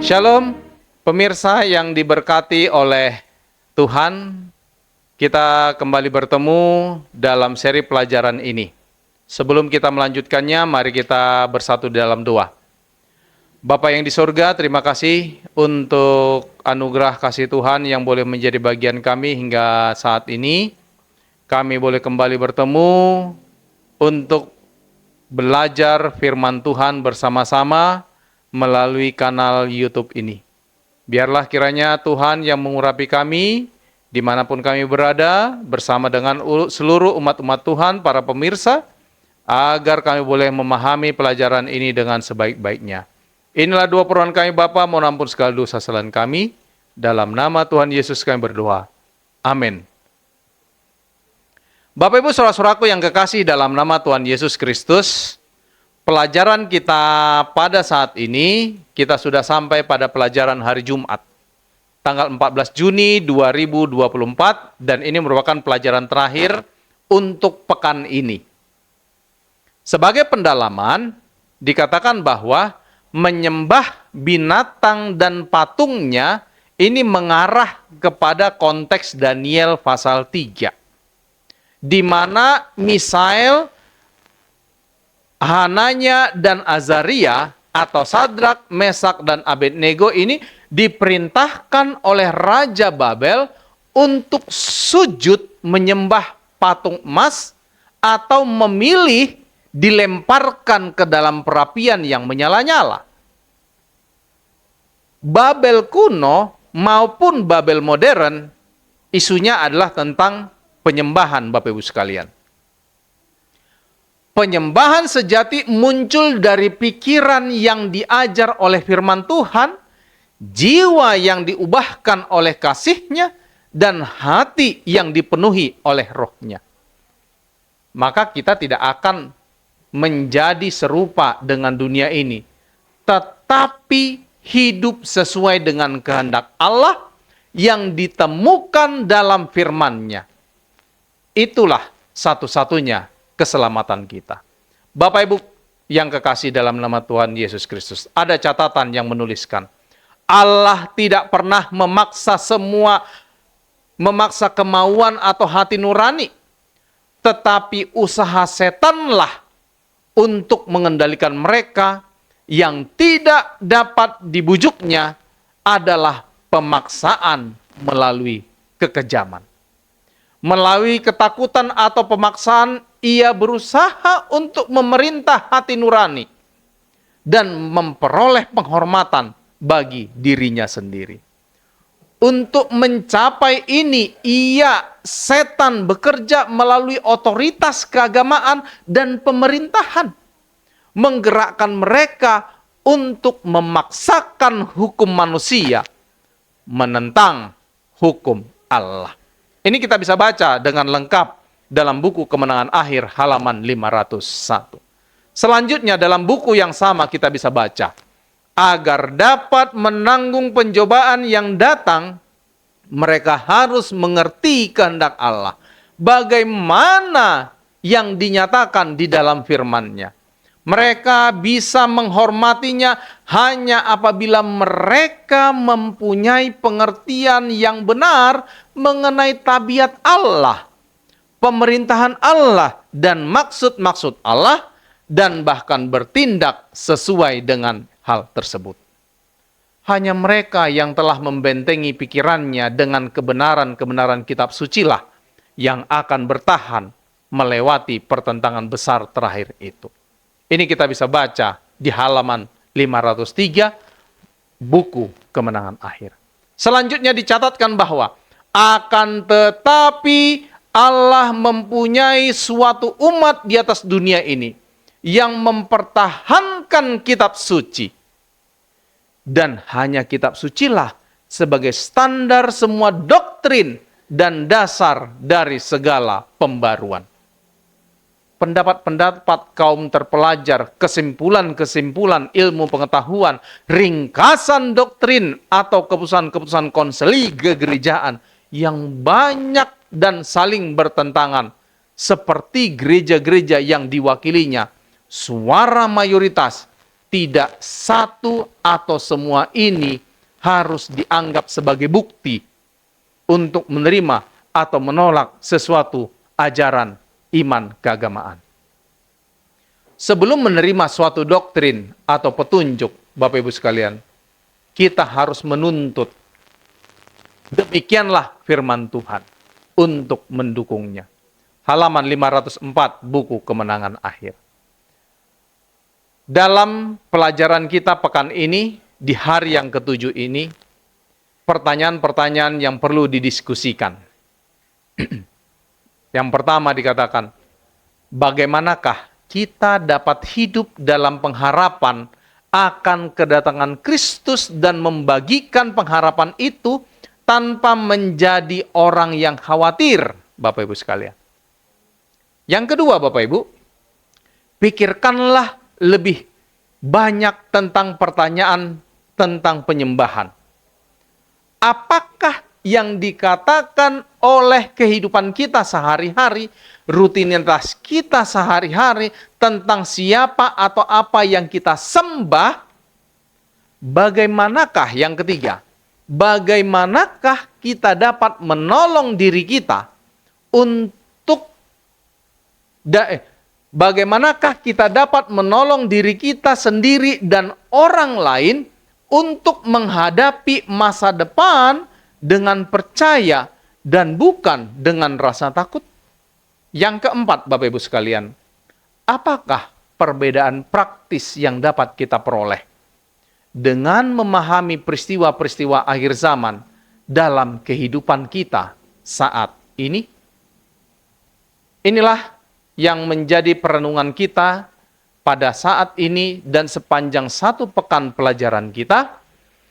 Shalom, pemirsa yang diberkati oleh Tuhan. Kita kembali bertemu dalam seri pelajaran ini. Sebelum kita melanjutkannya, mari kita bersatu dalam doa. Bapa yang di surga, terima kasih untuk anugerah kasih Tuhan yang boleh menjadi bagian kami hingga saat ini. Kami boleh kembali bertemu untuk belajar firman Tuhan bersama-sama melalui kanal YouTube ini. Biarlah kiranya Tuhan yang mengurapi kami, dimanapun kami berada, bersama dengan seluruh umat-umat Tuhan, para pemirsa, agar kami boleh memahami pelajaran ini dengan sebaik-baiknya. Inilah doa permohonan kami Bapa, mohon ampun segala dosa kesalahan kami. Dalam nama Tuhan Yesus kami berdoa. Amin. Bapak Ibu saudara-saudaraku yang kekasih dalam nama Tuhan Yesus Kristus, pelajaran kita pada saat ini, kita sudah sampai pada pelajaran hari Jumat, tanggal 14 Juni 2024, dan ini merupakan pelajaran terakhir untuk pekan ini. Sebagai pendalaman, dikatakan bahwa menyembah binatang dan patungnya ini mengarah kepada konteks Daniel pasal 3, di mana Misael, Hananya dan Azaria atau Sadrak, Mesak dan Abednego ini diperintahkan oleh Raja Babel untuk sujud menyembah patung emas atau memilih dilemparkan ke dalam perapian yang menyala-nyala. Babel kuno maupun Babel modern isunya adalah tentang penyembahan, Bapak Ibu sekalian. Penyembahan sejati muncul dari pikiran yang diajar oleh firman Tuhan, jiwa yang diubahkan oleh kasih-Nya, dan hati yang dipenuhi oleh Roh-Nya. Maka kita tidak akan menjadi serupa dengan dunia ini, tetapi hidup sesuai dengan kehendak Allah yang ditemukan dalam firman-Nya. Itulah satu-satunya keselamatan kita. Bapak Ibu yang kekasih dalam nama Tuhan Yesus Kristus, ada catatan yang menuliskan, Allah tidak pernah memaksa kemauan atau hati nurani, tetapi usaha setanlah untuk mengendalikan mereka. Yang tidak dapat dibujuknya adalah pemaksaan melalui kekejaman. Melalui ketakutan atau pemaksaan, ia berusaha untuk memerintah hati nurani dan memperoleh penghormatan bagi dirinya sendiri. Untuk mencapai ini, setan bekerja melalui otoritas keagamaan dan pemerintahan, menggerakkan mereka untuk memaksakan hukum manusia menentang hukum Allah. Ini kita bisa baca dengan lengkap dalam buku Kemenangan Akhir halaman 501. Selanjutnya dalam buku yang sama kita bisa baca, agar dapat menanggung pencobaan yang datang, mereka harus mengerti kehendak Allah, bagaimana yang dinyatakan di dalam firman-Nya. Mereka bisa menghormatinya hanya apabila mereka mempunyai pengertian yang benar mengenai tabiat Allah, pemerintahan Allah, dan maksud-maksud Allah, dan bahkan bertindak sesuai dengan hal tersebut. Hanya mereka yang telah membentengi pikirannya dengan kebenaran-kebenaran kitab sucilah yang akan bertahan melewati pertentangan besar terakhir itu. Ini kita bisa baca di halaman 503 buku Kemenangan Akhir. Selanjutnya dicatatkan bahwa akan tetapi Allah mempunyai suatu umat di atas dunia ini yang mempertahankan kitab suci. Dan hanya kitab sucilah sebagai standar semua doktrin dan dasar dari segala pembaruan. Pendapat-pendapat kaum terpelajar, kesimpulan-kesimpulan ilmu pengetahuan, ringkasan doktrin atau keputusan-keputusan konsili kegerejaan yang banyak dan saling bertentangan, seperti gereja-gereja yang diwakilinya suara mayoritas tidak satu atau semua ini harus dianggap sebagai bukti untuk menerima atau menolak sesuatu ajaran iman keagamaan. Sebelum menerima suatu doktrin atau petunjuk, Bapak Ibu sekalian, kita harus menuntut. Demikianlah firman Tuhan untuk mendukungnya. Halaman 504 buku Kemenangan Akhir. Dalam pelajaran kita pekan ini, di hari yang ke-7 ini, pertanyaan-pertanyaan yang perlu didiskusikan. Yang pertama dikatakan, bagaimanakah kita dapat hidup dalam pengharapan akan kedatangan Kristus dan membagikan pengharapan itu tanpa menjadi orang yang khawatir, Bapak Ibu sekalian. Yang kedua, Bapak Ibu, pikirkanlah lebih banyak tentang pertanyaan tentang penyembahan. Apakah yang dikatakan oleh kehidupan kita sehari-hari, rutinitas kita sehari-hari tentang siapa atau apa yang kita sembah, bagaimanakah yang ketiga? Bagaimanakah kita dapat menolong diri kita untuk bagaimanakah kita dapat menolong diri kita sendiri dan orang lain untuk menghadapi masa depan dengan percaya dan bukan dengan rasa takut? Yang keempat, Bapak Ibu sekalian, apakah perbedaan praktis yang dapat kita peroleh dengan memahami peristiwa-peristiwa akhir zaman dalam kehidupan kita saat ini? Inilah yang menjadi perenungan kita pada saat ini dan sepanjang satu pekan pelajaran kita.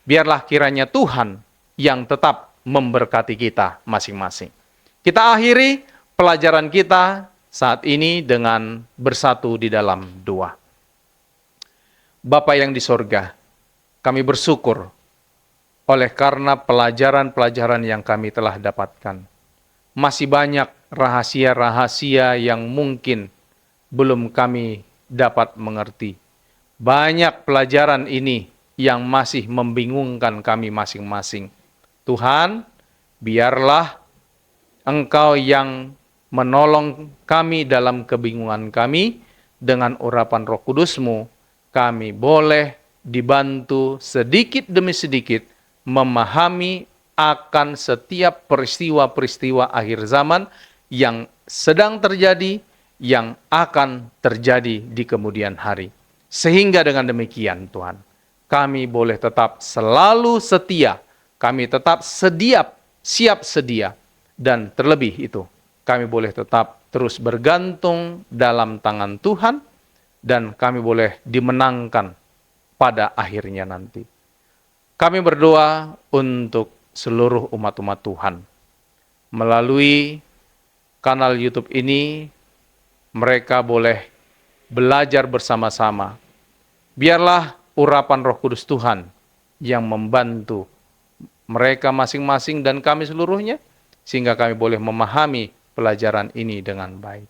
Biarlah kiranya Tuhan yang tetap memberkati kita masing-masing. Kita akhiri pelajaran kita saat ini dengan bersatu di dalam doa. Bapa yang di sorga, kami bersyukur oleh karena pelajaran-pelajaran yang kami telah dapatkan. Masih banyak rahasia-rahasia yang mungkin belum kami dapat mengerti. Banyak pelajaran ini yang masih membingungkan kami masing-masing. Tuhan, biarlah Engkau yang menolong kami dalam kebingungan kami, dengan urapan Roh Kudus-Mu, kami boleh dibantu sedikit demi sedikit memahami akan setiap peristiwa-peristiwa akhir zaman yang sedang terjadi, yang akan terjadi di kemudian hari. Sehingga dengan demikian Tuhan, kami boleh tetap selalu setia, kami tetap siap sedia, dan terlebih itu, kami boleh tetap terus bergantung dalam tangan Tuhan, dan kami boleh dimenangkan pada akhirnya nanti. Kami berdoa untuk seluruh umat-umat Tuhan. Melalui kanal YouTube ini, mereka boleh belajar bersama-sama. Biarlah urapan Roh Kudus Tuhan yang membantu mereka masing-masing dan kami seluruhnya, sehingga kami boleh memahami pelajaran ini dengan baik.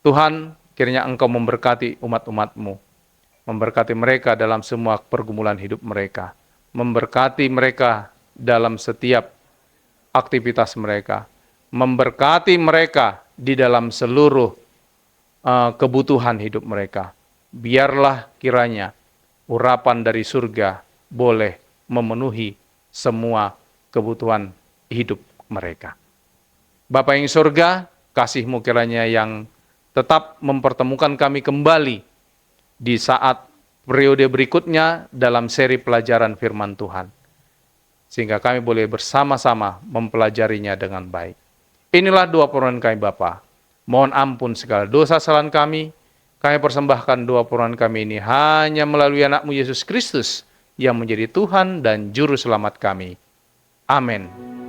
Tuhan, kiranya Engkau memberkati umat-umat-Mu, memberkati mereka dalam semua pergumulan hidup mereka, memberkati mereka dalam setiap aktivitas mereka, memberkati mereka di dalam seluruh kebutuhan hidup mereka. Biarlah kiranya urapan dari surga boleh memenuhi semua kebutuhan hidup mereka. Bapa yang surga, kasih-Mu kiranya yang tetap mempertemukan kami kembali di saat periode berikutnya dalam seri pelajaran firman Tuhan, sehingga kami boleh bersama-sama mempelajarinya dengan baik. Inilah doa permohonan kami Bapa. Mohon ampun segala dosa kesalahan kami. Kami persembahkan doa permohonan kami ini hanya melalui anak-Mu Yesus Kristus yang menjadi Tuhan dan Juru Selamat kami. Amin.